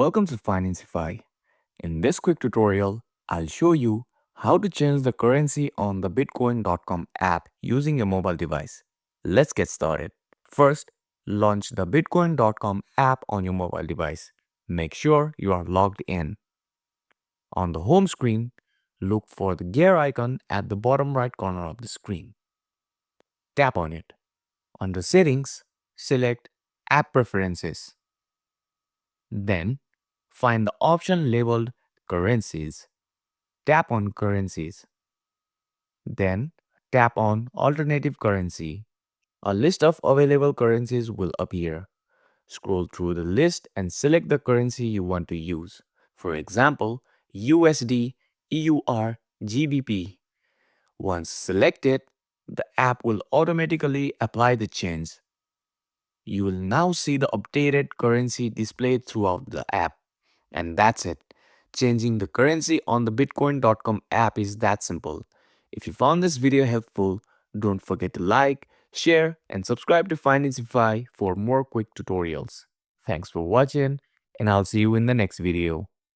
Welcome to Financify. In this quick tutorial, I'll show you how to change the currency on the Bitcoin.com app using your mobile device. Let's get started. First, launch the Bitcoin.com app on your mobile device. Make sure you are logged in. On the home screen, look for the gear icon at the bottom right corner of the screen. Tap on it. Under Settings, select App Preferences. Then, find the option labeled Currencies. Tap on Currencies. Then, tap on Alternative Currency. A list of available currencies will appear. Scroll through the list and select the currency you want to use. For example, USD, EUR, GBP. Once selected, the app will automatically apply the change. You will now see the updated currency displayed throughout the app. And that's it. Changing the currency on the Bitcoin.com app is that simple. If you found this video helpful, don't forget to like, share, and subscribe to Financify for more quick tutorials. Thanks for watching, and I'll see you in the next video.